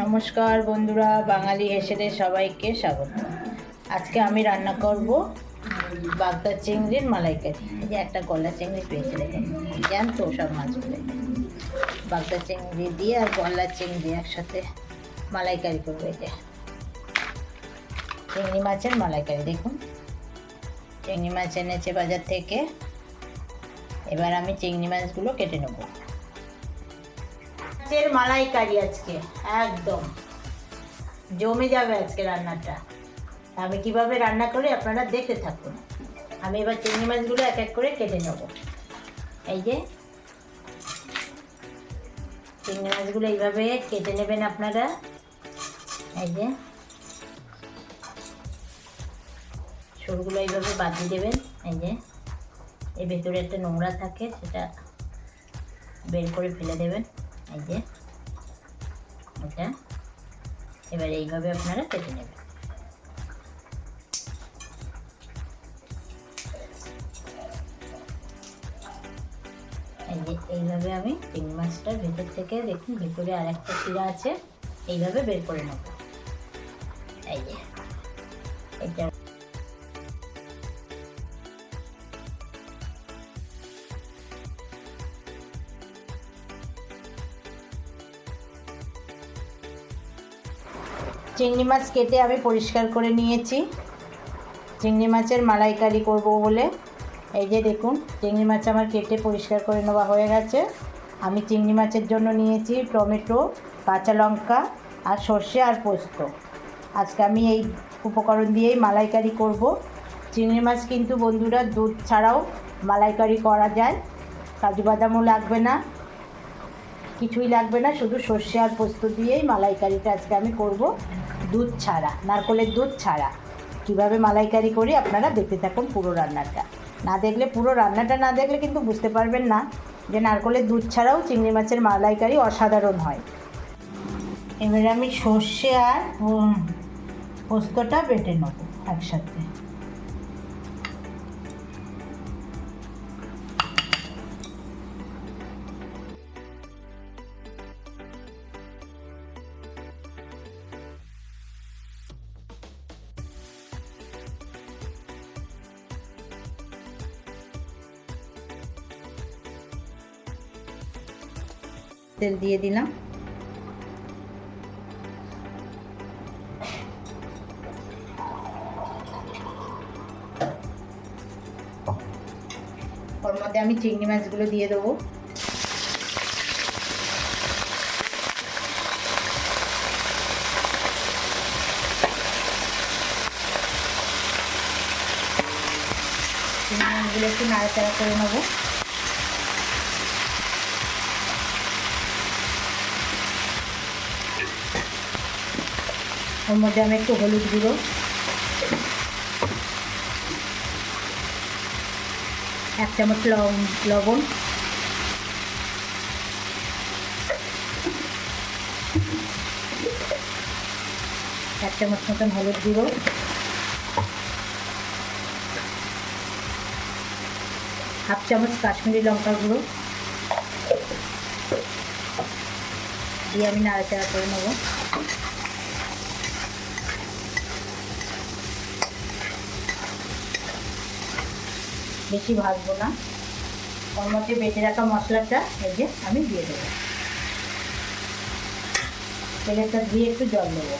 নমস্কার বন্ধুরা, বাঙালি হেসেলে সবাইকে স্বাগত। আজকে আমি রান্না করব বাগদা চিংড়ির মালাইকারি। এই যে একটা গলা চিংড়ি পেয়েছি, দেখুন জ্যান্ত সব মাছগুলো। বাগদা চিংড়ি দিয়ে আর গলা চিংড়ি একসাথে মালাইকারি করবো। এই যে চিংড়ি মাছের মালাইকারি, দেখুন চিংড়ি মাছ এনেছে বাজার থেকে। এবার আমি চিংড়ি মাছগুলো কেটে নেব। মাছের মালাইকারি আজকে একদম জমে যাবে আজকে রান্নাটা। আমি কিভাবে রান্না করি আপনারা দেখতে থাকুন। আমি এবার চিংড়ি মাছগুলো এক এক করে কেটে নেব। এই যে চিংড়ি মাছগুলো এইভাবে কেটে নেবেন আপনারা। এই যে সরগুলো এইভাবে বাঁধিয়ে দেবেন। এই যে এর ভেতরে একটা নোংরা থাকে, সেটা বের করে ফেলে দেবেন। এই যে এটা এবার এইভাবে আপনারা কেটে নেবেন। এই যে এইভাবে আমি চিংড়ি মাছটার ভেতর থেকে, দেখুন ভেতরে আর একটা শিরা আছে, এইভাবে বের করে নেব। এই যে এটা চিংড়ি মাছ কেটে আমি পরিষ্কার করে নিয়েছি চিংড়ি মাছের মালাইকারি করব বলে। এই যে দেখুন চিংড়ি মাছ আমার কেটে পরিষ্কার করে নেওয়া হয়ে গেছে। আমি চিংড়ি মাছের জন্য নিয়েছি টমেটো, কাঁচা লঙ্কা আর সর্ষে আর পোস্ত। আজকে আমি এই উপকরণ দিয়েই মালাইকারি করব। চিংড়ি মাছ কিন্তু বন্ধুরা দুধ ছাড়াও মালাইকারি করা যায়। কাজু বাদামও লাগবে না, কিছুই লাগবে না, শুধু সর্ষে আর পোস্ত দিয়েই মালাইকারিটা আজকে আমি করব, দুধ ছাড়া, নারকেলের দুধ ছাড়া। কিভাবে মালাইকারি করি আপনারা দেখতে থাকুন পুরো রান্নাটা। পুরো রান্নাটা না দেখলে কিন্তু বুঝতে পারবেন না যে নারকেলের দুধ ছাড়াও চিংড়ি মাছের মালাইকারি অসাধারণ হয়। এবারে আমি সর্ষে আর পোস্তটা বেটে নেব একসাথে। তেল দিয়ে দিলাম। ওর মধ্যে আমি চিংড়ি মাছগুলো দিয়ে দেবো। চিংড়ি মাছগুলো একটু নাড়াচাড়া করে নেবো। ওর মধ্যে আমি একটু হলুদ গুঁড়ো, এক চামচ লবণ, এক চামচ মতন হলুদ গুঁড়ো, হাফ চামচ কাশ্মীরি লঙ্কা গুঁড়ো দিয়ে আমি নাড়াচাড়া করে নেবো। বেশি ভাজবো না। ওর মধ্যে বেটে রাখা মশলাটা এই যে আমি দিয়ে দেবো। তেলেটা দিয়ে একটু জল দেবো।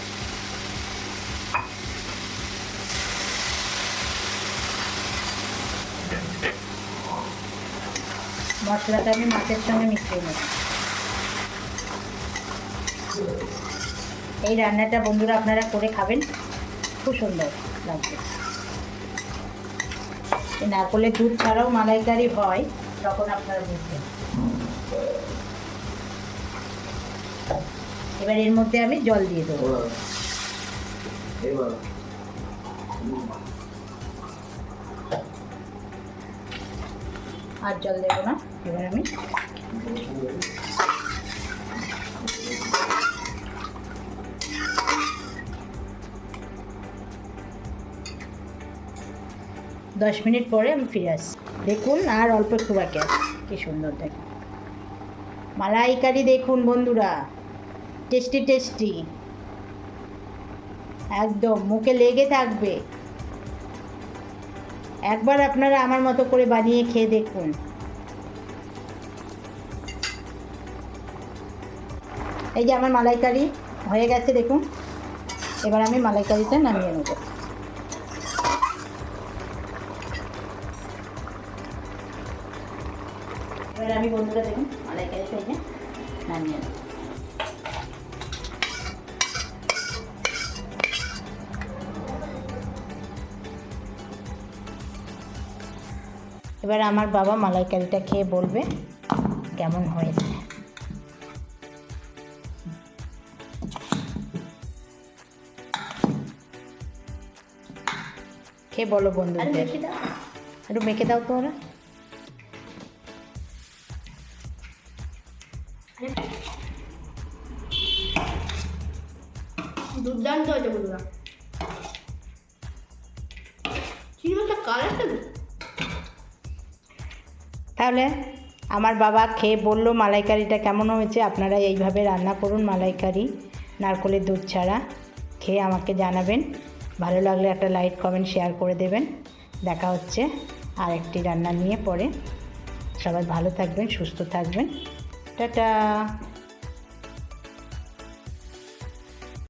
মশলাটা আমি মাছের সঙ্গে মিশিয়ে নেব। এই রান্নাটা বন্ধুরা আপনারা করে খাবেন, খুব সুন্দর লাগবে। নারকেলের দুধ ছাড়াও মালাইকারি হয়, তখন আপনারা বুঝবেন। এবার এর মধ্যে আমি জল দিয়ে দেবো। আর জল দেবো না। এবার আমি 10 মিনিট পরে আমি ফিরে আসছি। দেখুন আর অল্প একটু বাকি আছে। কি সুন্দর দেখুন মালাইকারি, দেখুন বন্ধুরা টেস্টি টেস্টি, একদম মুখে লেগে থাকবে। একবার আপনারা আমার মতো করে বানিয়ে খেয়ে দেখুন। এই যে আমার মালাইকারি হয়ে গেছে দেখুন। এবার আমি মালাইকারিটা নামিয়ে নেব। এবার আমি বন্ধুরা দেখুন মালাইকারিটা এই যে নামিয়ে নেব। এবার আমার বাবা মালাইকারিটা খেয়ে বলবে কেমন হয়েছে। খেয়ে বলো বন্ধুদের। একটু মেখে দাও তো ওরা। দুর্দান্ত হয়েছে বন্ধুরা। চিংড়ি মাছের কালারটা তাহলে আমার বাবা খেয়ে বললো মালাইকারিটা কেমন হয়েছে। আপনারা এইভাবে রান্না করুন মালাইকারি, নারকেলের দুধ ছাড়া, খেয়ে আমাকে জানাবেন। ভালো লাগলে একটা লাইক কমেন্ট শেয়ার করে দেবেন। দেখা হচ্ছে আরেকটি রান্না নিয়ে পরে। সবাই ভালো থাকবেন, সুস্থ থাকবেন। টাটা।